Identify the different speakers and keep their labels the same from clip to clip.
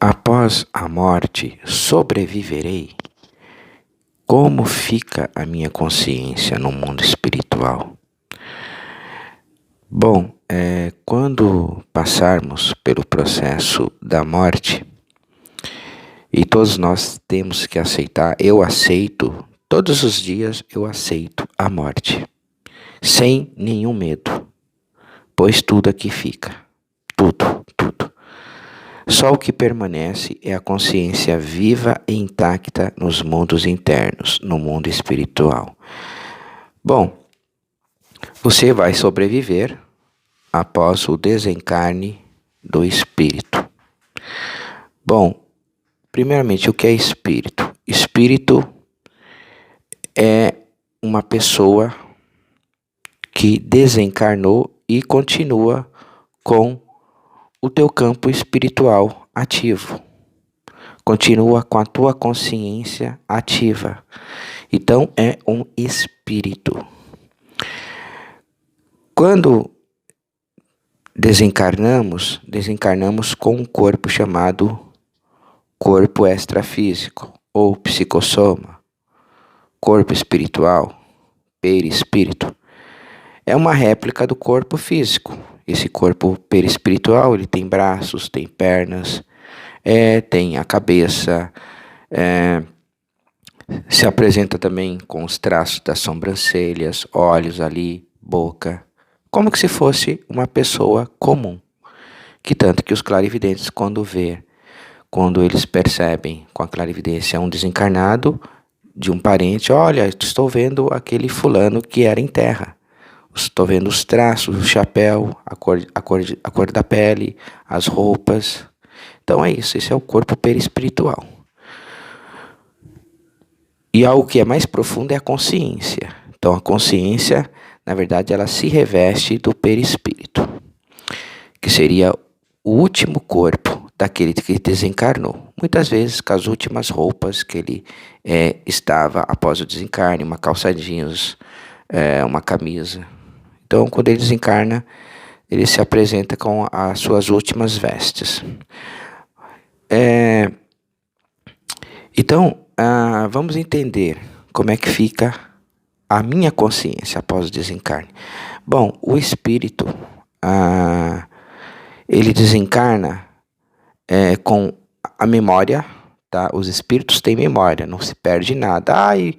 Speaker 1: Após a morte, sobreviverei? Como fica a minha consciência no mundo espiritual? Bom, quando passarmos pelo processo da morte, e todos nós temos que aceitar, eu aceito, todos os dias eu aceito a morte, sem nenhum medo, pois tudo aqui fica, tudo. Só o que permanece é a consciência viva e intacta nos mundos internos, no mundo espiritual. Bom, você vai sobreviver após o desencarne do espírito. Bom, primeiramente, o que é espírito? Espírito é uma pessoa que desencarnou e continua com o teu campo espiritual ativo. Continua com a tua consciência ativa. Então, é um espírito. Quando desencarnamos com um corpo chamado corpo extrafísico ou psicossoma, corpo espiritual, perispírito. É uma réplica do corpo físico. Esse corpo perispiritual, ele tem braços, tem pernas, tem a cabeça, se apresenta também com os traços das sobrancelhas, olhos ali, boca, como que se fosse uma pessoa comum. Que tanto que os clarividentes, quando eles percebem com a clarividência um desencarnado de um parente, olha, estou vendo aquele fulano que era em terra. Estou vendo os traços, o chapéu, a cor da pele, as roupas. Então é isso, esse é o corpo perispiritual. E algo que é mais profundo é a consciência. Então a consciência, na verdade, ela se reveste do perispírito, que seria o último corpo daquele que desencarnou. Muitas vezes com as últimas roupas que ele estava após o desencarne, uma calça jeans, uma camisa. Então, quando ele desencarna, ele se apresenta com as suas últimas vestes. Então, vamos entender como é que fica a minha consciência após o desencarne. Bom, o espírito, ele desencarna com a memória, tá? Os espíritos têm memória, não se perde nada. Ai,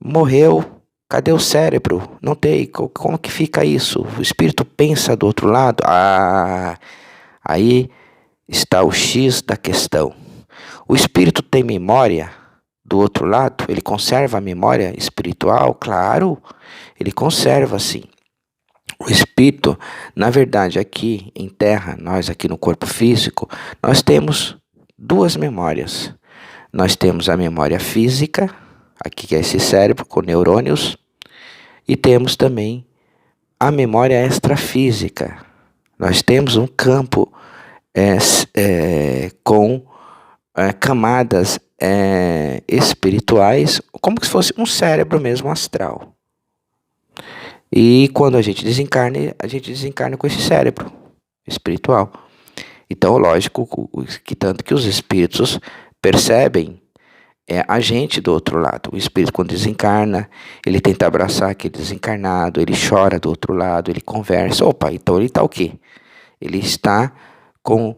Speaker 1: morreu. Cadê o cérebro? Não tem. Como que fica isso? O espírito pensa do outro lado? Aí está o X da questão. O espírito tem memória do outro lado? Ele conserva a memória espiritual? Claro, ele conserva sim. O espírito, na verdade, aqui em terra, nós aqui no corpo físico, nós temos duas memórias. Nós temos a memória física, aqui que é esse cérebro com neurônios, e temos também a memória extrafísica. Nós temos um campo com camadas espirituais, como se fosse um cérebro mesmo astral. E quando a gente desencarna com esse cérebro espiritual. Então, lógico que tanto que os espíritos percebem a gente do outro lado. O espírito, quando desencarna, ele tenta abraçar aquele desencarnado, ele chora do outro lado, ele conversa. Opa, então ele está o quê? Ele está com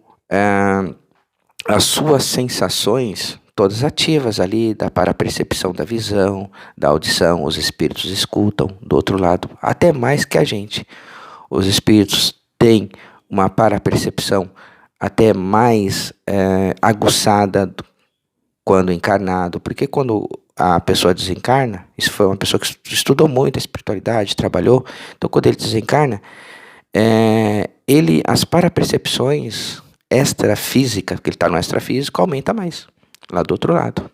Speaker 1: as suas sensações todas ativas ali, da parapercepção da visão, da audição. Os espíritos escutam do outro lado, até mais que a gente. Os espíritos têm uma parapercepção até mais aguçada quando encarnado, porque quando a pessoa desencarna, isso foi uma pessoa que estudou muito a espiritualidade, trabalhou, então quando ele desencarna, as parapercepções extrafísicas, porque ele está no extrafísico, aumenta mais, lá do outro lado.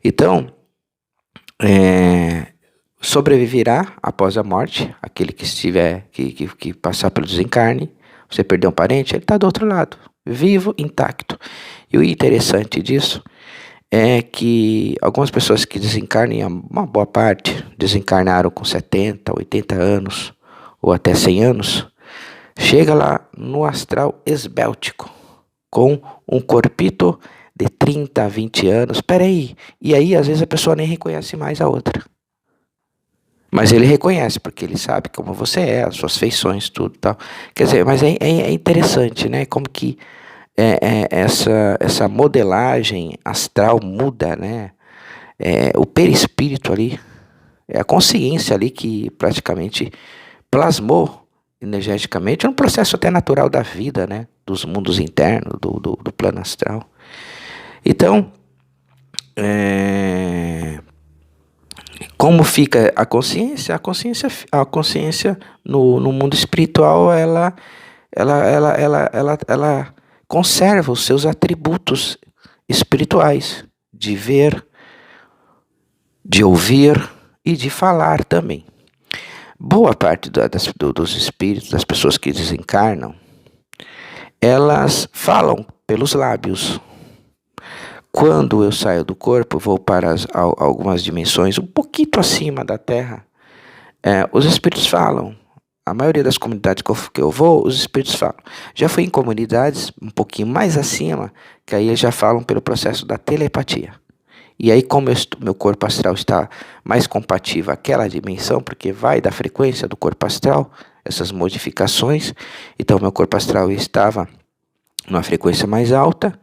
Speaker 1: Então, sobreviverá após a morte, aquele que estiver, que passar pelo desencarne. Você perdeu um parente, ele está do outro lado. vivo, intacto. E o interessante disso é que algumas pessoas que desencarnam, uma boa parte, desencarnaram com 70, 80 anos ou até 100 anos, chega lá no astral esbéltico, com um corpito de 30 a 20 anos. Peraí, e aí às vezes a pessoa nem reconhece mais a outra. Mas ele reconhece, porque ele sabe como você é, as suas feições, tudo e tal. Quer dizer, mas é interessante, né? Como que essa modelagem astral muda, né? O perispírito ali, é a consciência ali que praticamente plasmou energeticamente, é um processo até natural da vida, né? Dos mundos internos, do plano astral. Então, como fica a consciência? A consciência no mundo espiritual, ela conserva os seus atributos espirituais, de ver, de ouvir e de falar também. Boa parte dos espíritos, das pessoas que desencarnam, elas falam pelos lábios. Quando eu saio do corpo, vou para algumas dimensões um pouquinho acima da Terra, os espíritos falam. A maioria das comunidades que eu vou, os espíritos falam. Já fui em comunidades um pouquinho mais acima, que aí eles já falam pelo processo da telepatia. E aí, como meu corpo astral está mais compatível àquela dimensão, porque vai da frequência do corpo astral, essas modificações, então meu corpo astral estava numa frequência mais alta,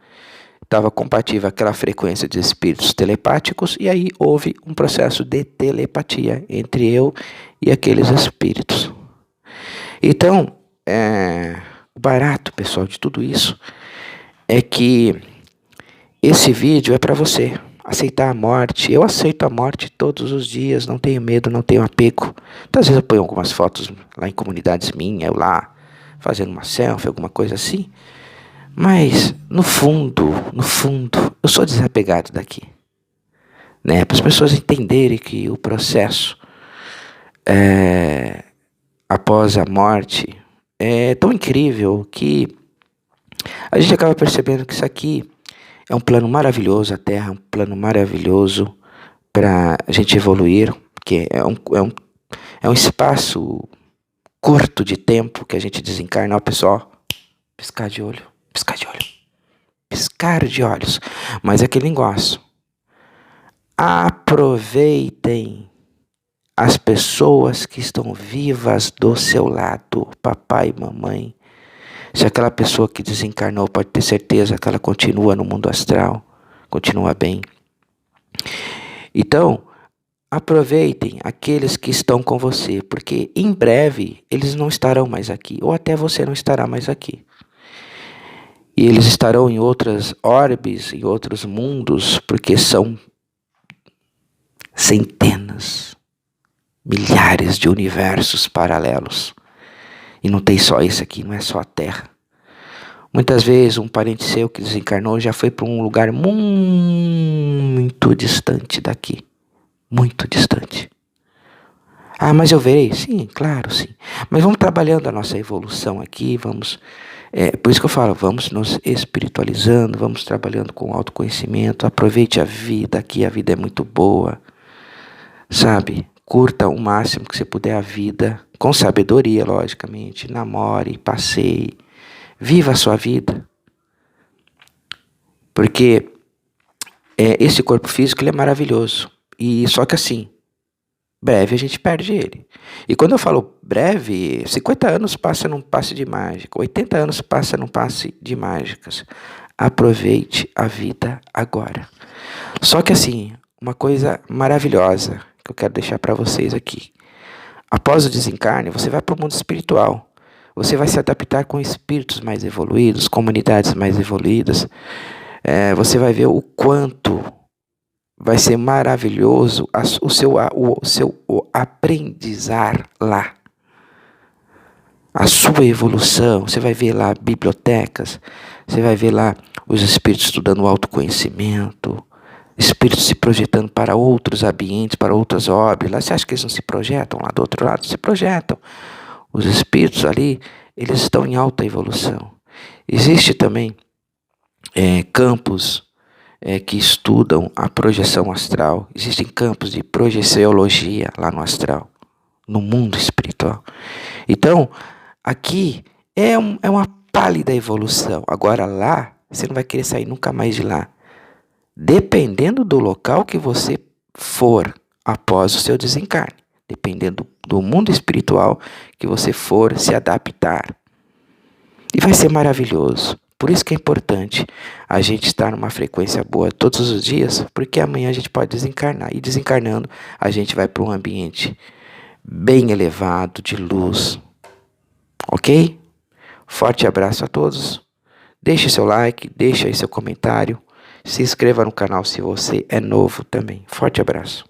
Speaker 1: estava compatível àquela frequência de espíritos telepáticos, e aí houve um processo de telepatia entre eu e aqueles espíritos. Então, o barato, pessoal, de tudo isso é que esse vídeo é para você aceitar a morte. Eu aceito a morte todos os dias, não tenho medo, não tenho apego. Então, às vezes eu ponho algumas fotos lá em comunidades minhas, eu lá fazendo uma selfie, alguma coisa assim. Mas, no fundo, eu sou desapegado daqui. Né? Para as pessoas entenderem que o processo após a morte é tão incrível que a gente acaba percebendo que isso aqui é um plano maravilhoso, a Terra é um plano maravilhoso para a gente evoluir, porque é um espaço curto de tempo que a gente desencarna. Ó, pessoal, piscar de olho, piscar de olhos. Mas é aquele negócio, aproveitem as pessoas que estão vivas do seu lado, papai e mamãe. Se aquela pessoa que desencarnou, pode ter certeza que ela continua no mundo astral, continua bem. Então, aproveitem aqueles que estão com você, porque em breve eles não estarão mais aqui, ou até você não estará mais aqui. E eles estarão em outras orbes, em outros mundos, porque são centenas, milhares de universos paralelos. E não tem só esse aqui, não é só a Terra. Muitas vezes um parente seu que desencarnou já foi para um lugar muito distante daqui. Muito distante. Ah, mas eu verei? Sim, claro, sim. Mas vamos trabalhando a nossa evolução aqui, vamos... por isso que eu falo, vamos nos espiritualizando, vamos trabalhando com autoconhecimento, aproveite a vida aqui, a vida é muito boa, sabe? Curta o máximo que você puder a vida, com sabedoria, logicamente. Namore, passeie, viva a sua vida. Porque esse corpo físico ele é maravilhoso. E só que assim, breve a gente perde ele. E quando eu falo breve, 50 anos passa num passe de mágica, 80 anos passa num passe de mágicas. Aproveite a vida agora. Só que assim, uma coisa maravilhosa que eu quero deixar para vocês aqui. Após o desencarne, você vai para o mundo espiritual. Você vai se adaptar com espíritos mais evoluídos, comunidades mais evoluídas. Você vai ver o quanto vai ser maravilhoso o seu aprendizar lá. A sua evolução. Você vai ver lá bibliotecas. Você vai ver lá os espíritos estudando autoconhecimento. Espíritos se projetando para outros ambientes, para outras obras. Lá, você acha que eles não se projetam lá do outro lado? Se projetam. Os espíritos ali, eles estão em alta evolução. Existe também campos que estudam a projeção astral. Existem campos de projeciologia lá no astral, no mundo espiritual. Então, aqui é uma pálida evolução. Agora lá, você não vai querer sair nunca mais de lá. Dependendo do local que você for após o seu desencarne. Dependendo do mundo espiritual que você for se adaptar. E vai ser maravilhoso. Por isso que é importante a gente estar numa frequência boa todos os dias, porque amanhã a gente pode desencarnar. E desencarnando, a gente vai para um ambiente bem elevado, de luz. Ok? Forte abraço a todos. Deixe seu like, deixe aí seu comentário. Se inscreva no canal se você é novo também. Forte abraço.